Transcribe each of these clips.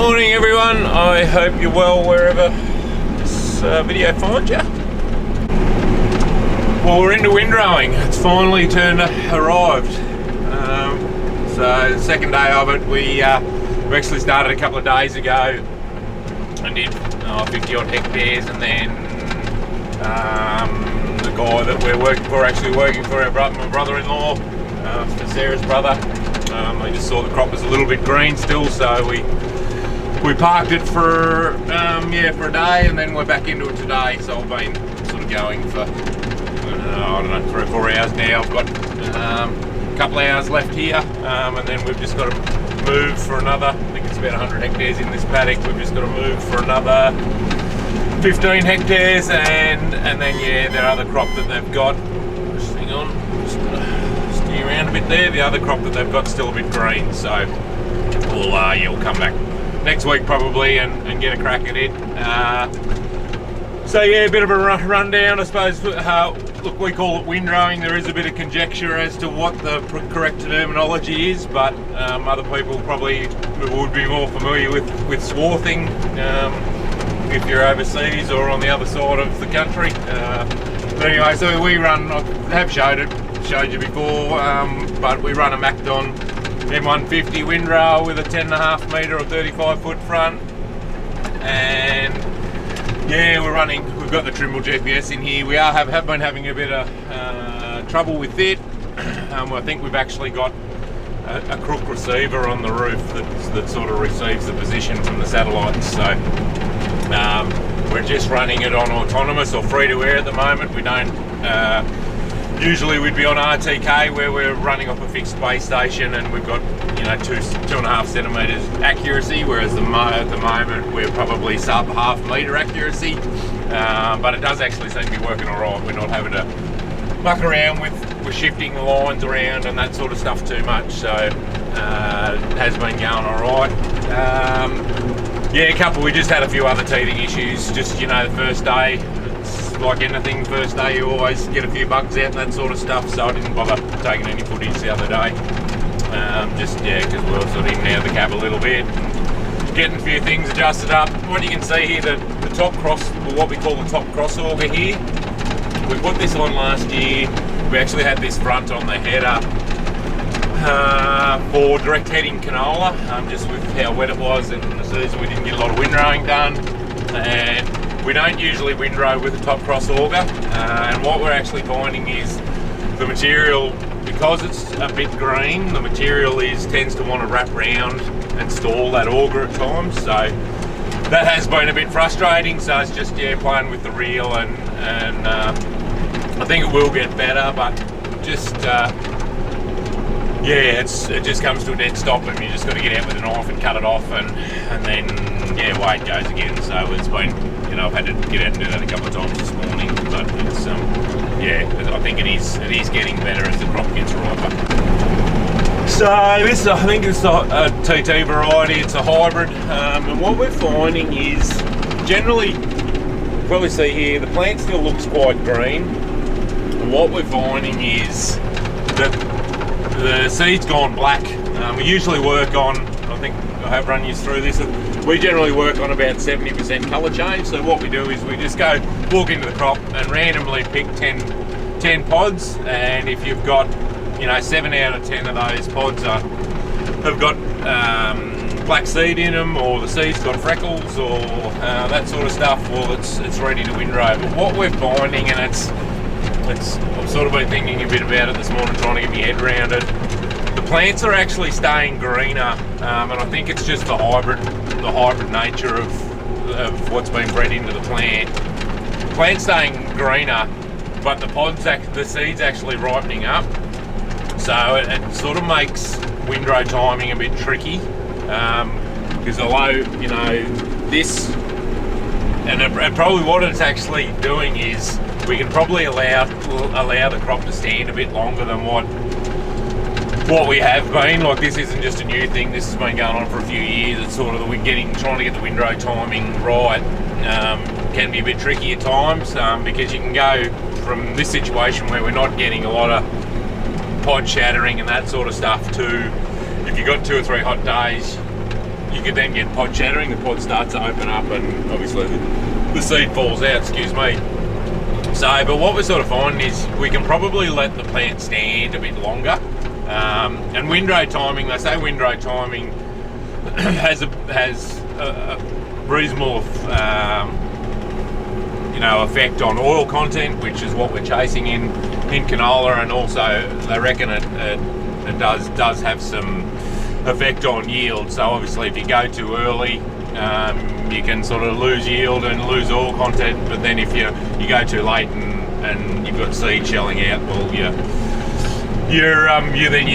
morning everyone, I hope you're well wherever this video finds you. Well, we're into windrowing. It's finally arrived. So the second day of it, we actually started a couple of days ago and did 50 odd hectares, and then the guy that we're working for, my brother-in-law, for Sarah's brother. I just saw the crop was a little bit green still, so we parked it for a day, and then we're back into it today. So I've been sort of going for I don't know, 3 or 4 hours now. I've got a couple of hours left here, and then we've just got to move for another, I think it's about 100 hectares in this paddock. We've just got to move for another 15 hectares, and then their other crop that they've got, just hang on, just steer around a bit there, the other crop that they've got still a bit green, so we'll come back next week probably and get a crack at it. So yeah, a bit of a rundown, I suppose. Look, we call it windrowing. There is a bit of conjecture as to what the correct terminology is, but other people probably would be more familiar with swathing if you're overseas or on the other side of the country. But anyway, so we run, I have showed you before, but we run a Macdon M150 windrower with a 10.5 metre or 35 foot front, and yeah, we've got the Trimble GPS in here. We have been having a bit of trouble with it. I think we've actually got a crook receiver on the roof that sort of receives the position from the satellites. So we're just running it on autonomous or free to air at the moment. We don't. Usually we'd be on RTK, where we're running off a fixed base station, and we've got 2.5 centimetres accuracy, whereas at the moment we're probably sub half metre accuracy. But it does actually seem to be working alright. We're not having to muck around with shifting the lines around and that sort of stuff too much, so it has been going alright. We just had a few other teething issues, just the first day. Like anything, first day you always get a few bugs out and that sort of stuff, so I didn't bother taking any footage the other day. Because we were sort of in and out of the cab a little bit, getting a few things adjusted up. What you can see here, the top cross, what we call the top cross auger here, we put this on last year. We actually had this front on the header for direct heading canola, just with how wet it was in the season. We didn't get a lot of windrowing done, and we don't usually windrow with a top cross auger, and what we're actually finding is the material, because it's a bit green, the material tends to want to wrap round and stall that auger at times, so that has been a bit frustrating. So it's just playing with the reel, and I think it will get better, but just it just comes to a dead stop, and you just got to get out with a knife and cut it off, and then away it goes again. So it's been, I've had to get out and do that a couple of times this morning, but it's I think it is getting better as the crop gets riper. So this, I think it's a TT variety. It's a hybrid, and what we're finding is generally, you probably see here, the plant still looks quite green, and what we're finding is that the seed's gone black. We usually work on, I think I have run you through this, we generally work on about 70% colour change. So what we do is we just go walk into the crop and randomly pick 10 pods, and if you've got 7 out of 10 of those pods have got black seed in them, or the seed's got freckles, or that sort of stuff, well, it's ready to windrow. But what we're finding, and I've sort of been thinking a bit about it this morning, trying to get my head around it. The plants are actually staying greener, and I think it's just the hybrid nature of what's been bred into the plant. The plant's staying greener, but the seed's actually ripening up. So it sort of makes windrow timing a bit tricky, because although this, and probably what it's actually doing is we can probably allow the crop to stand a bit longer than what we have been. Like, this isn't just a new thing, this has been going on for a few years. It's sort of trying to get the windrow timing right can be a bit tricky at times, because you can go from this situation where we're not getting a lot of pod shattering and that sort of stuff to, if you've got 2 or 3 hot days, you could then get pod shattering. The pod starts to open up, and obviously the seed falls out. Excuse me. So, but what we're sort of finding is we can probably let the plant stand a bit longer. And windrow timing, they say windrow timing has a reasonable effect on oil content, which is what we're chasing in canola, and also they reckon it does have some effect on yield. So obviously if you go too early, you can sort of lose yield and lose oil content, but then if you go too late and you've got seed shelling out, well you're then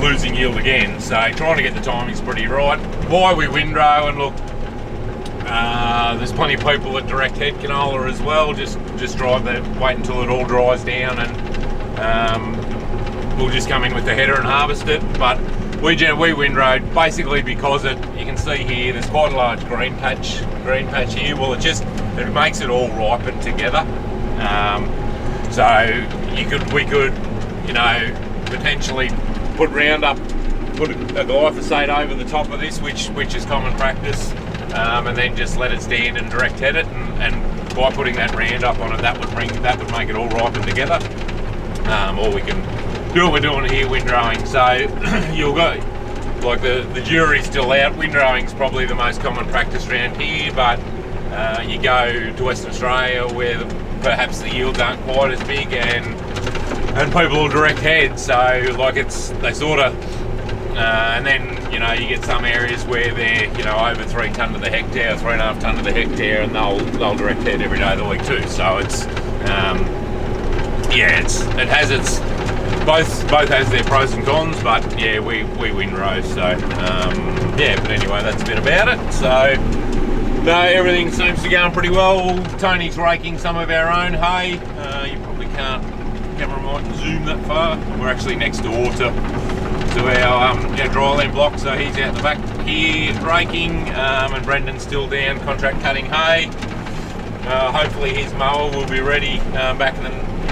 losing yield again. So trying to get the timings pretty right. Why we windrow, and look, there's plenty of people that direct head canola as well. Just drive that, wait until it all dries down, and we'll just come in with the header and harvest it. But we windrowed basically because you can see here there's quite a large green patch here. Well, it makes it all ripen together. So we could potentially put a glyphosate over the top of this, which is common practice, and then just let it stand and direct head it, and by putting that Roundup on it, that would make it all ripen together. Or we can do what we're doing here, windrowing. So you'll go, like the jury's still out. Windrowing's probably the most common practice around here, but you go to Western Australia where perhaps the yields aren't quite as big, and people will direct head. So like they sort of, and then you get some areas where they're over 3 tonne to the hectare, 3.5 tonne to the hectare, and they'll direct head every day of the week too. So it's it has its both has their pros and cons, but yeah, we windrow. So but anyway, that's a bit about it. So no, everything seems to be going pretty well. Tony's raking some of our own hay. You probably can't, camera might zoom that far. We're actually next door to our dryland block, so he's out the back here raking, and Brendan's still down contract cutting hay. Hopefully his mower will be ready back in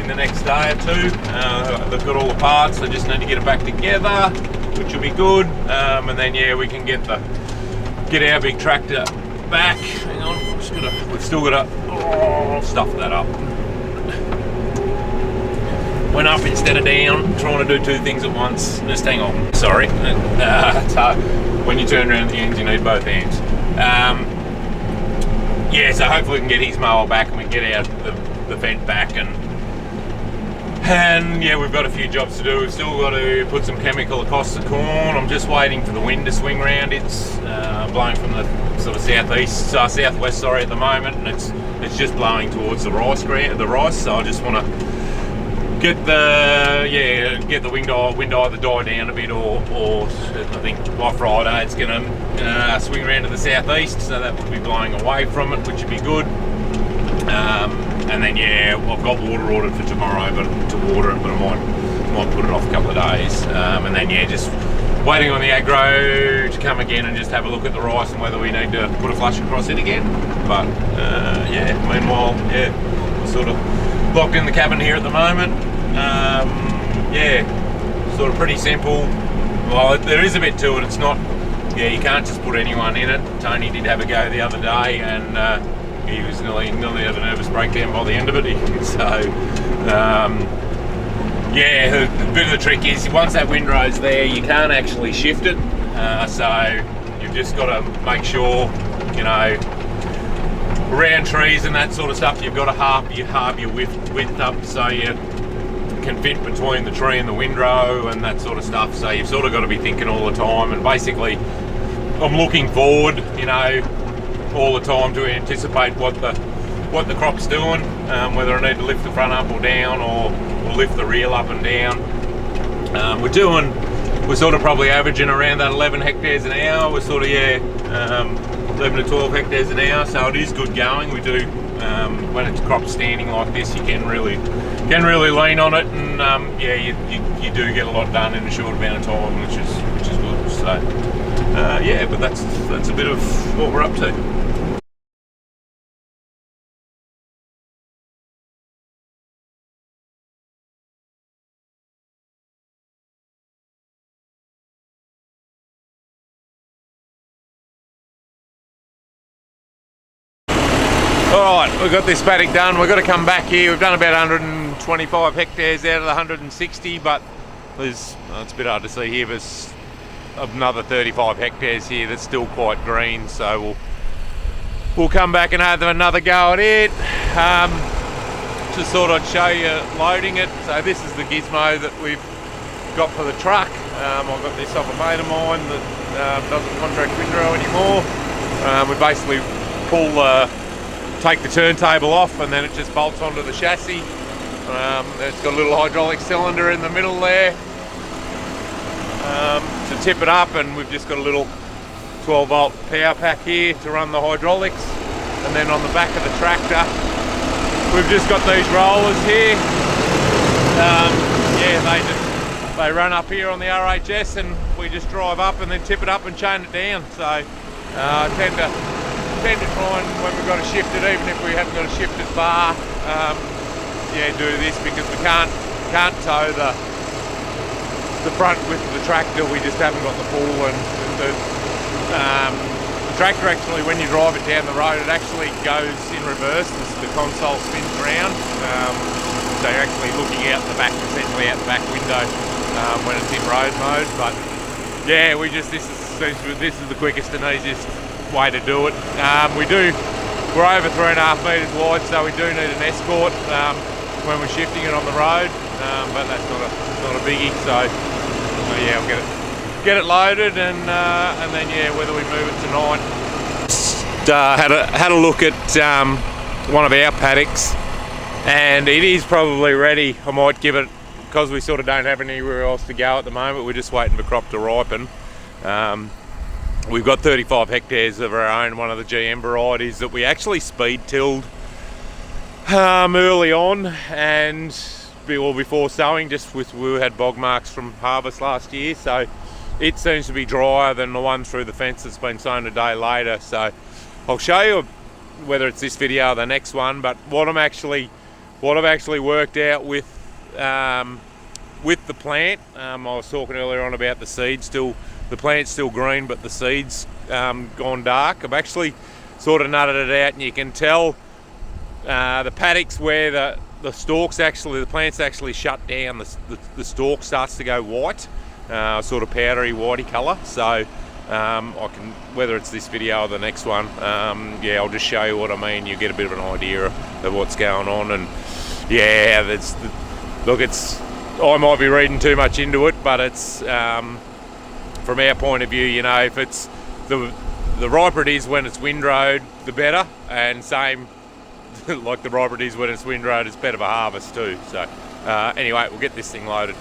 the next day or two. They've got all the parts, they just need to get it back together, which will be good. And then we can get our big tractor back. Hang on, we've still got to stuff that up. Went up instead of down, trying to do 2 things at once. Just hang on, sorry. So when you turn around the ends, you need both hands. So hopefully we can get his mower back and we can get out the vent back, and we've got a few jobs to do. We've still got to put some chemical across the corn. I'm just waiting for the wind to swing round. It's blowing from the sort of southwest at the moment, and it's just blowing towards the rice. So I just want to get the wind either die down a bit, or I think by Friday it's going to swing around to the southeast, so that will be blowing away from it, which would be good. And then I've got water ordered for tomorrow, to water it, but I might put it off a couple of days. And then just waiting on the aggro to come again and just have a look at the rice and whether we need to put a flush across it again. But meanwhile, we're sort of locked in the cabin here at the moment. Sort of pretty simple. Well, there is a bit to it. It's not, you can't just put anyone in it. Tony did have a go the other day, and he was nearly had a nervous breakdown by the end of it. A bit of the trick is once that windrow's there, you can't actually shift it. So you've just got to make sure, around trees and that sort of stuff, you've got to halve your width up so you can fit between the tree and the windrow and that sort of stuff. So you've sort of got to be thinking all the time, and basically I'm looking forward, all the time to anticipate what the crop's doing, whether I need to lift the front up or down, or lift the reel up and down. We're sort of probably averaging around that 11 hectares an hour. We're sort of 11 to 12 hectares an hour, so it is good going. We do when it's crop standing like this, you can really lean on it, and you do get a lot done in a short amount of time, which is good. So but that's a bit of what we're up to. Alright, we've got this paddock done. We've got to come back here. We've done about 125 hectares out of the 160, but there's, well, it's a bit hard to see here, but there's another 35 hectares here that's still quite green, so we'll come back and have another go at it. Just thought I'd show you loading it. So this is the gizmo that we've got for the truck. I got this off a mate of mine that doesn't contract windrow anymore. We basically take the turntable off and then it just bolts onto the chassis. It's got a little hydraulic cylinder in the middle there to tip it up, and we've just got a little 12 volt power pack here to run the hydraulics. And then on the back of the tractor we've just got these rollers here. Yeah, they run up here on the RHS and we just drive up and then tip it up and chain it down. So I tend to try and, when we've got to shift it, even if we haven't got a shifted bar, yeah, do this, because we can't tow the front width of the tractor. We just haven't got the pull, and the tractor actually, when you drive it down the road, it actually goes in reverse. The console spins around, so you're actually looking out the back, essentially out the back window when it's in road mode. But yeah, this is the quickest and easiest way to do it. We're over 3.5 metres wide, so we do need an escort when we're shifting it on the road, but that's not a biggie. So yeah, we'll get it loaded, and then yeah, whether we move it tonight. Had a look at one of our paddocks, and it is probably ready. I might give it, because we sort of don't have anywhere else to go at the moment. We're just waiting for crop to ripen. We've got 35 hectares of our own, one of the GM varieties that we actually speed tilled early on, and before sowing, just we had bog marks from harvest last year, so it seems to be drier than the one through the fence that's been sown a day later. So I'll show you whether it's this video or the next one, but what I've actually worked out with the plant. I was talking earlier on about the seeds. The plant's still green, but the seed's gone dark. I've actually sort of nutted it out, and you can tell the paddocks where the stalks actually, the plant's actually shut down. The stalk starts to go white, sort of powdery whitey colour. So I can, whether it's this video or the next one, yeah, I'll just show you what I mean. You get a bit of an idea of what's going on. And yeah, look, I might be reading too much into it, but it's from our point of view, you know, if it's the riper it is when it's windrowed, the better, and same like the riper it is when it's windrowed, it's better for harvest too. So anyway, we'll get this thing loaded.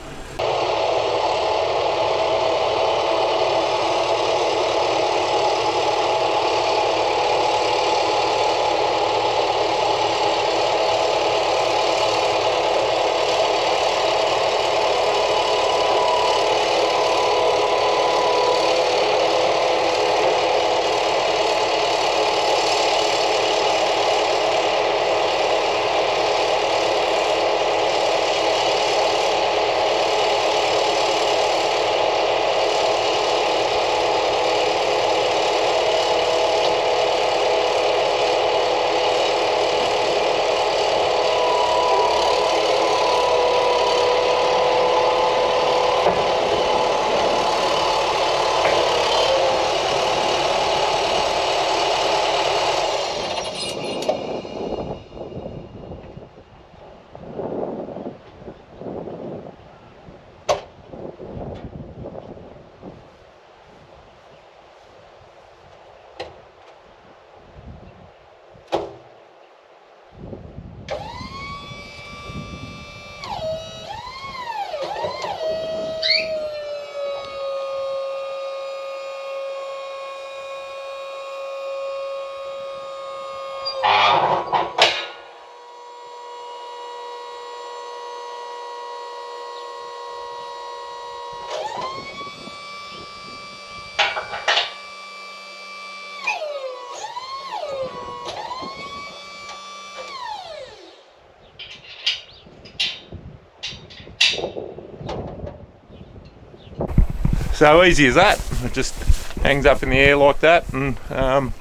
So easy as that. It just hangs up in the air like that, and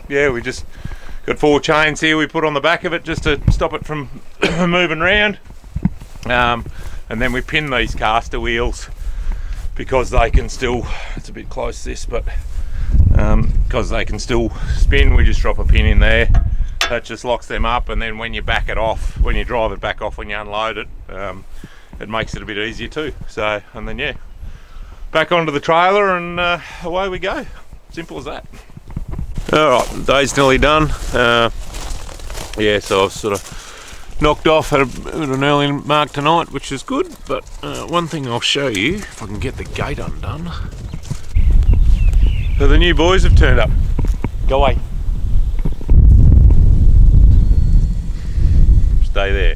yeah, we just Got 4 chains here we put on the back of it just to stop it from moving around. And then we pin these caster wheels because they can still, it's a bit close this, but because they can still spin, we just drop a pin in there. That just locks them up, and then when you back it off, when you drive it back off when you unload it, it makes it a bit easier too. So, and then yeah, back onto the trailer and away we go. Simple as that. Alright, the day's nearly done. Yeah, so I've sort of knocked off at an early mark tonight, which is good, but one thing I'll show you, if I can get the gate undone. So the new boys have turned up. Go away. Stay there.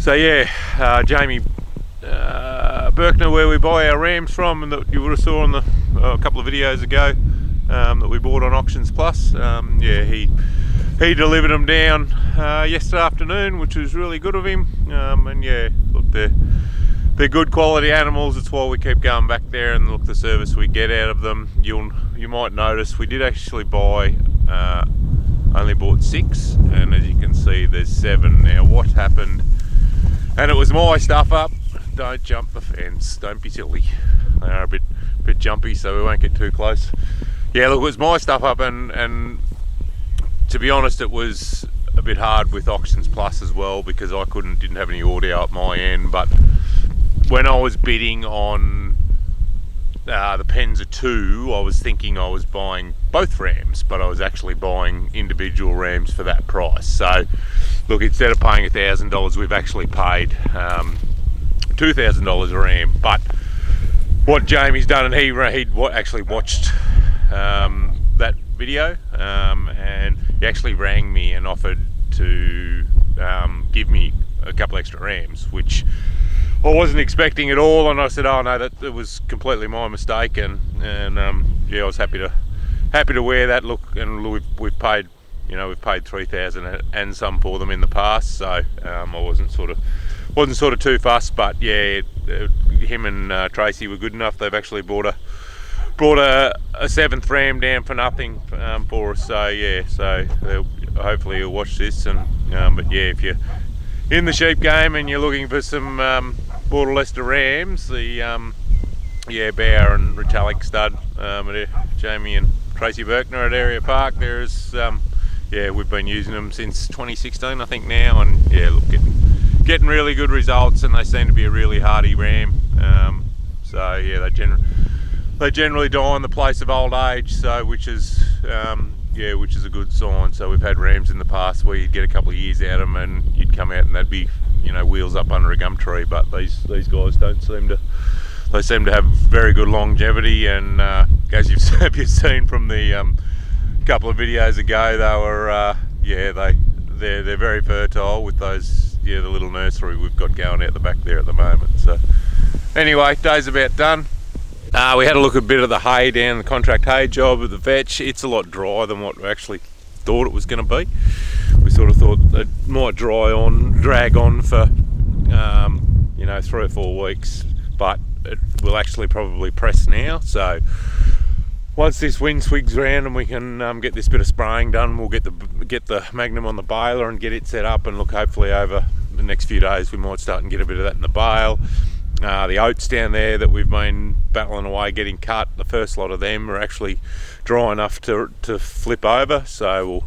So yeah, Jamie Berkner, where we buy our rams from, and that you would have saw on the a couple of videos ago, that we bought on Auctions Plus. Yeah, he delivered them down yesterday afternoon, which was really good of him. And yeah, look, they're good quality animals. It's why we keep going back there, and look, the service we get out of them. You might notice we did actually buy only bought 6, and as you can see there's 7 now. What happened, and it was my stuff up. Don't jump the fence, don't be silly. They are a bit jumpy, so we won't get too close. Yeah, look, it was my stuff up, and to be honest, it was a bit hard with Auctions Plus as well, because I didn't have any audio at my end. But when I was bidding on the Penza 2, I was thinking I was buying both rams, but I was actually buying individual rams for that price. So look, instead of paying $1,000, we've actually paid $2,000 a ram. But what Jamie's done, and he actually watched that video, and he actually rang me and offered to give me a couple extra rams, which I wasn't expecting at all. And I said, oh no, that was completely my mistake, and yeah, I was happy to wear that. Look, and we've paid, we've paid $3,000 and some for them in the past, so I wasn't sort of too fussed. But yeah, him and Tracy were good enough. They've actually brought a 7th ram down for nothing for us. So yeah, so hopefully you'll watch this. And but yeah, if you're in the sheep game and you're looking for some Border Leicester rams, the Bower and Retallick stud at Jamie and Tracy Berkner at Area Park, there's yeah, we've been using them since 2016 I think now, and yeah, look, getting really good results, and they seem to be a really hardy ram. So yeah, they generally die in the place of old age, so which is a good sign. So we've had rams in the past where you'd get a couple of years out of them and you'd come out and they'd be, wheels up under a gum tree. But these guys don't seem to. They seem to have very good longevity, and as you've seen from the couple of videos ago, they were they're very fertile with those the little nursery we've got going out the back there at the moment. So anyway, day's about done. We had a look at a bit of the hay down the contract hay job at the vetch. It's a lot drier than what we actually thought it was going to be. We sort of thought it might drag on for 3 or 4 weeks, but it will actually probably press now. So once this wind swigs around and we can get this bit of spraying done, we'll get the Magnum on the baler and get it set up, and look, hopefully over the next few days we might start and get a bit of that in the bale. The oats down there that we've been battling away getting cut, the first lot of them are actually dry enough to flip over, so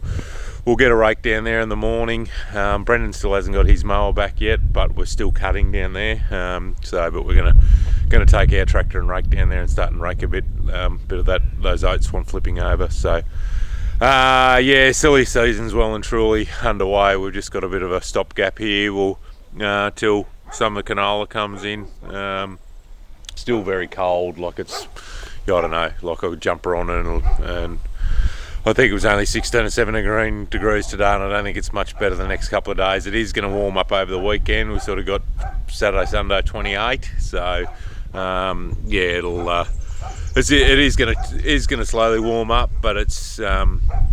we'll get a rake down there in the morning. Brendan still hasn't got his mower back yet, but we're still cutting down there. But we're gonna take our tractor and rake down there and start and rake a bit of those oats want flipping over. So yeah, silly season's well and truly underway. We've just got a bit of a stopgap here. We'll till summer canola comes in. Still very cold, like it's, I don't know, like a jumper on and I think it was only 16 or 17 degrees today, and I don't think it's much better the next couple of days. It is going to warm up over the weekend. We sort of got Saturday, Sunday 28, so yeah, it is going to slowly warm up, but it's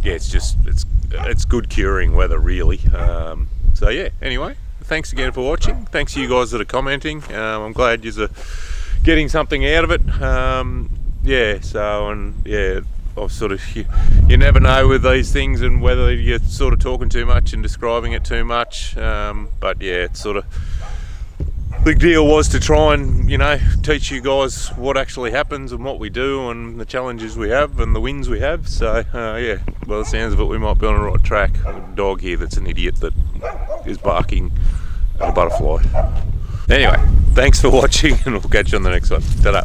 it's good curing weather really. So yeah, anyway, thanks again for watching. Thanks to you guys that are commenting. I'm glad you're getting something out of it. Yeah, so, and yeah, I've sort of, you never know with these things, and whether you're sort of talking too much and describing it too much. But yeah, it's sort of, the deal was to try and, you know, teach you guys what actually happens and what we do and the challenges we have and the wins we have. So yeah, by the sounds of it, we might be on the right track. A dog here that's an idiot that is barking at a butterfly. Anyway, thanks for watching, and we'll catch you on the next one. Ta-da.